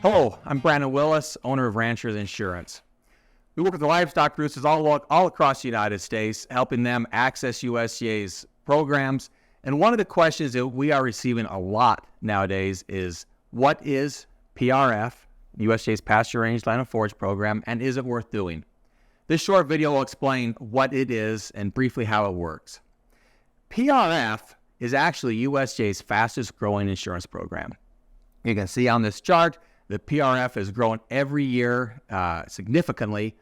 Hello, I'm Brandon Willis, owner of Ranchers Insurance. We work with the livestock producers all across the United States, helping them access USDA's programs. And one of the questions that we are receiving a lot nowadays is, what is PRF, USDA's Pasture Range Land and Forage Program, and is it worth doing? This short video will explain what it is and briefly how it works. PRF is actually USDA's fastest growing insurance program. You can see on this chart, the PRF has grown every year significantly.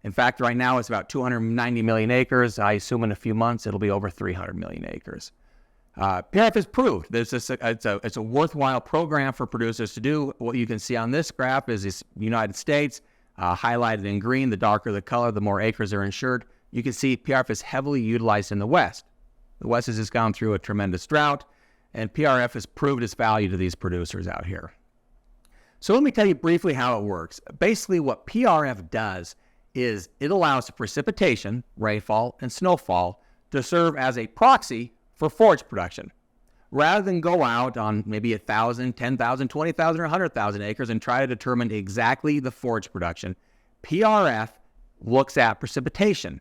In fact, right now it's about 290 million acres. I assume in a few months it'll be over 300 million acres. PRF is proved. It's a worthwhile program for producers to do. What you can see on this graph is the United States, highlighted in green. The darker the color, the more acres are insured. You can see PRF is heavily utilized in the West. The West has just gone through a tremendous drought, and PRF has proved its value to these producers out here. So let me tell you briefly how it works. Basically, what PRF does is it allows precipitation, rainfall, and snowfall to serve as a proxy for forage production. Rather than go out on maybe 1,000, 10,000, 20,000, or 100,000 acres and try to determine exactly the forage production, PRF looks at precipitation.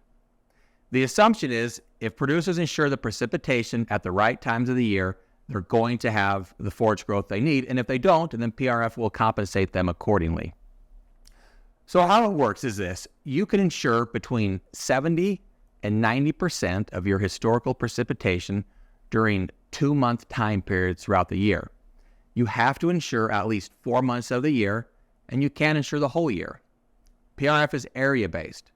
The assumption is if producers ensure the precipitation at the right times of the year, they're going to have the forage growth they need, and if they don't, then PRF will compensate them accordingly. So how it works is this. You can insure between 70 and 90% of your historical precipitation during 2-month time periods throughout the year. You have to insure at least 4 months of the year, and you can't insure the whole year. PRF is area-based.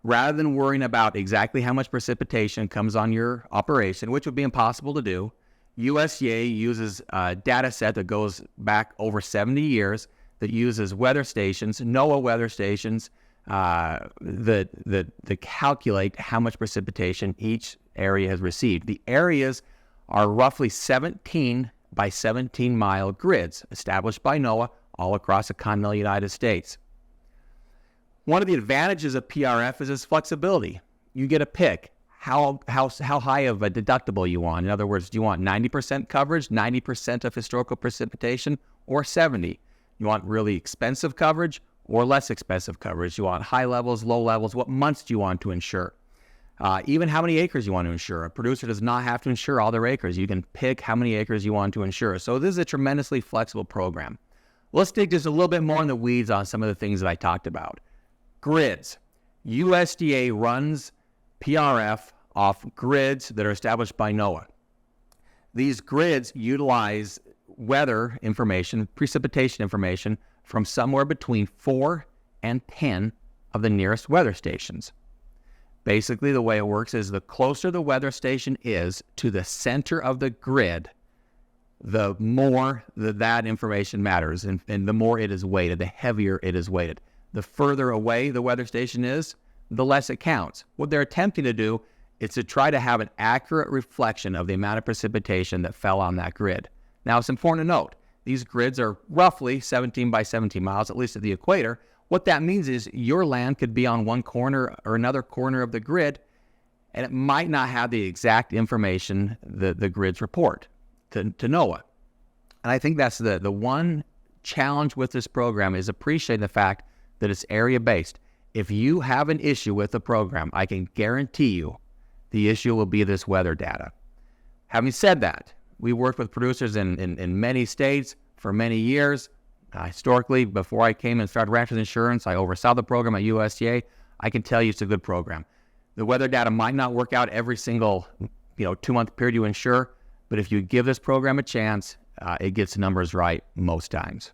Rather than worrying about exactly how much precipitation comes on your operation, which would be impossible to do, USDA uses a data set that goes back over 70 years that uses weather stations, NOAA weather stations, that calculate how much precipitation each area has received. The areas are roughly 17 by 17 mile grids established by NOAA all across the continental United States. One of the advantages of PRF is its flexibility. You get a pick how high of a deductible you want. In other words, do you want 90% coverage, 90% of historical precipitation, or 70? You want really expensive coverage or less expensive coverage? You want high levels, low levels? What months do you want to insure? Even how many acres you want to insure. A producer does not have to insure all their acres. You can pick how many acres you want to insure. So this is a tremendously flexible program. Let's dig just a little bit more in the weeds on some of the things that I talked about. Grids. USDA runs PRF off grids that are established by NOAA. These grids utilize weather information, precipitation information from somewhere between 4 and 10 of the nearest weather stations. Basically, the way it works is the closer the weather station is to the center of the grid, the more that information matters, and the more it is weighted, the heavier it is weighted. The further away the weather station is, the less it counts. What they're attempting to do is to try to have an accurate reflection of the amount of precipitation that fell on that grid. Now, it's important to note, these grids are roughly 17 by 17 miles, at least at the equator. What that means is your land could be on one corner or another corner of the grid, and it might not have the exact information that the grids report to NOAA. And I think that's the one challenge with this program is appreciating the fact that it's area-based. If you have an issue with the program, I can guarantee you the issue will be this weather data. Having said that, we worked with producers in many states for many years. Historically, before I came and started Ranchers Insurance, I oversaw the program at USDA. I can tell you it's a good program. The weather data might not work out every single 2-month period you insure, but if you give this program a chance, it gets the numbers right most times.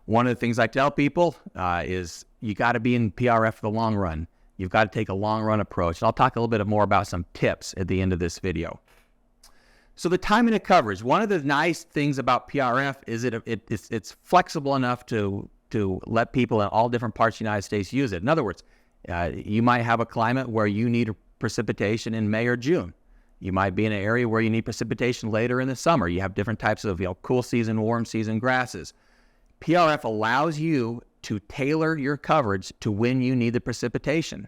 One of the things I tell people is you got to be in PRF for the long run. You've got to take a long run approach. And I'll talk a little bit more about some tips at the end of this video. So the timing of coverage. One of the nice things about PRF is it's flexible enough to let people in all different parts of the United States use it. In other words, you might have a climate where you need precipitation in May or June. You might be in an area where you need precipitation later in the summer. You have different types of cool season, warm season grasses. PRF allows you to tailor your coverage to when you need the precipitation.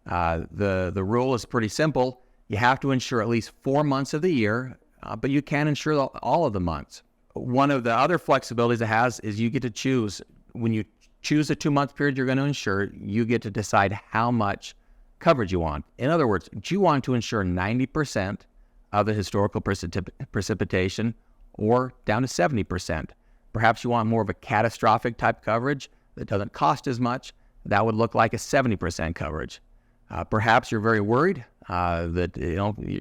The rule is pretty simple. You have to insure at least 4 months of the year, but you can insure all of the months. One of the other flexibilities it has is you get to choose. When you choose a 2-month period you're going to insure, you get to decide how much coverage you want. In other words, do you want to insure 90% of the historical precipitation or down to 70%? Perhaps you want more of a catastrophic type coverage that doesn't cost as much. That would look like a 70% coverage. Perhaps you're very worried that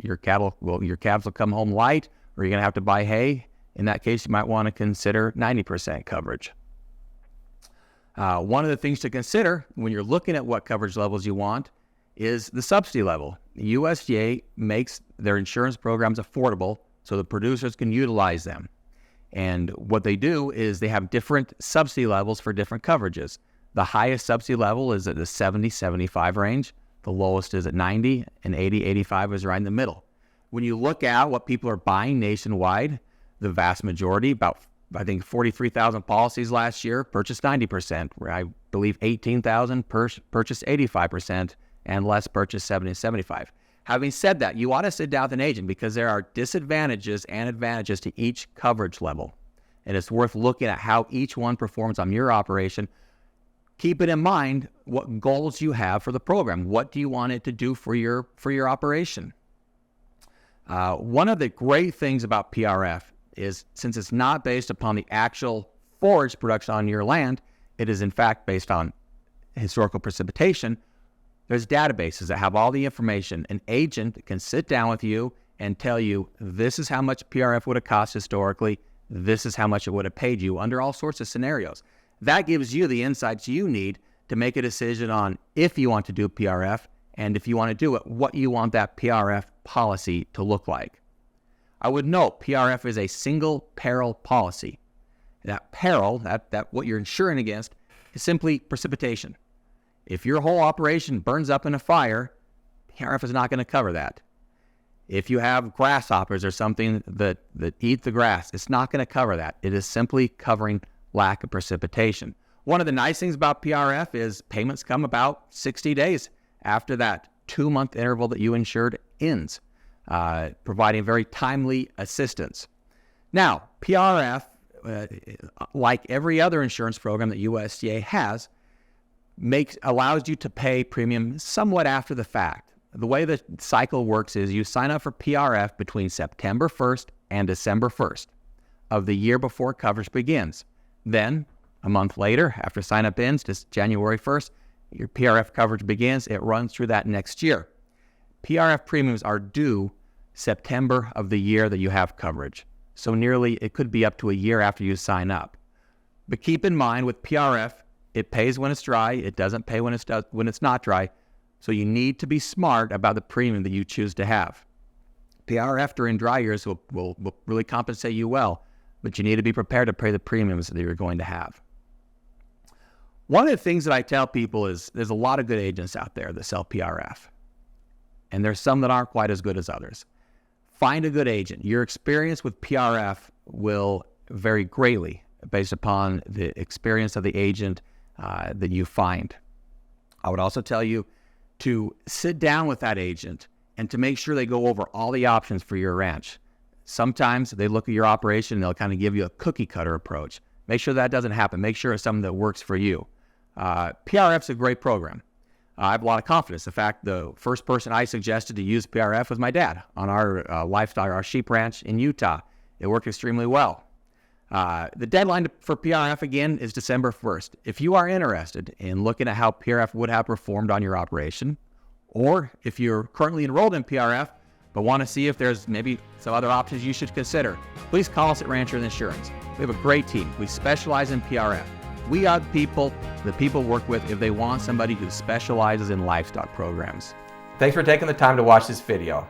your calves will come home light, or you're going to have to buy hay. In that case, you might want to consider 90% coverage. One of the things to consider when you're looking at what coverage levels you want is the subsidy level. The USDA makes their insurance programs affordable so the producers can utilize them. And what they do is they have different subsidy levels for different coverages. The highest subsidy level is at the 70-75 range. The lowest is at 90, and 80-85 is right in the middle. When you look at what people are buying nationwide, the vast majority, about I think 43,000 policies last year, purchased 90%, where I believe 18,000 purchased 85%, and less purchased 70-75. Having said that, you ought to sit down with an agent because there are disadvantages and advantages to each coverage level. And it's worth looking at how each one performs on your operation. Keep it in mind what goals you have for the program. What do you want it to do for your operation? One of the great things about PRF is, since it's not based upon the actual forage production on your land, it is in fact based on historical precipitation. There's databases that have all the information. An agent can sit down with you and tell you, this is how much PRF would have cost historically, this is how much it would have paid you under all sorts of scenarios. That gives you the insights you need to make a decision on if you want to do PRF, and if you want to do it, what you want that PRF policy to look like. I would note PRF is a single peril policy. That peril, that what you're insuring against, is simply precipitation. If your whole operation burns up in a fire, PRF is not going to cover that. If you have grasshoppers or something that eat the grass, it's not going to cover that. It is simply covering lack of precipitation. One of the nice things about PRF is payments come about 60 days after that 2-month interval that you insured ends, providing very timely assistance. Now, PRF, like every other insurance program that USDA has, allows you to pay premium somewhat after the fact. The way the cycle works is you sign up for PRF between September 1st and December 1st of the year before coverage begins. Then, a month later, after sign-up ends, just January 1st, your PRF coverage begins. It runs through that next year. PRF premiums are due September of the year that you have coverage. So it could be up to a year after you sign up. But keep in mind with PRF, it pays when it's dry. It doesn't pay when it's not dry. So you need to be smart about the premium that you choose to have. PRF during dry years will really compensate you well, but you need to be prepared to pay the premiums that you're going to have. One of the things that I tell people is there's a lot of good agents out there that sell PRF, and there's some that aren't quite as good as others. Find a good agent. Your experience with PRF will vary greatly based upon the experience of the agent that you find. I would also tell you to sit down with that agent and to make sure they go over all the options for your ranch. Sometimes they look at your operation and they'll kind of give you a cookie cutter approach. Make sure that doesn't happen. Make sure it's something that works for you. PRF's a great program. I have a lot of confidence. In fact, the first person I suggested to use PRF was my dad on our livestock, our sheep ranch in Utah. It worked extremely well. The deadline for PRF, again, is December 1st. If you are interested in looking at how PRF would have performed on your operation, or if you're currently enrolled in PRF but want to see if there's maybe some other options you should consider, please call us at Ranchers Insurance. We have a great team. We specialize in PRF. We are the people work with if they want somebody who specializes in livestock programs. Thanks for taking the time to watch this video.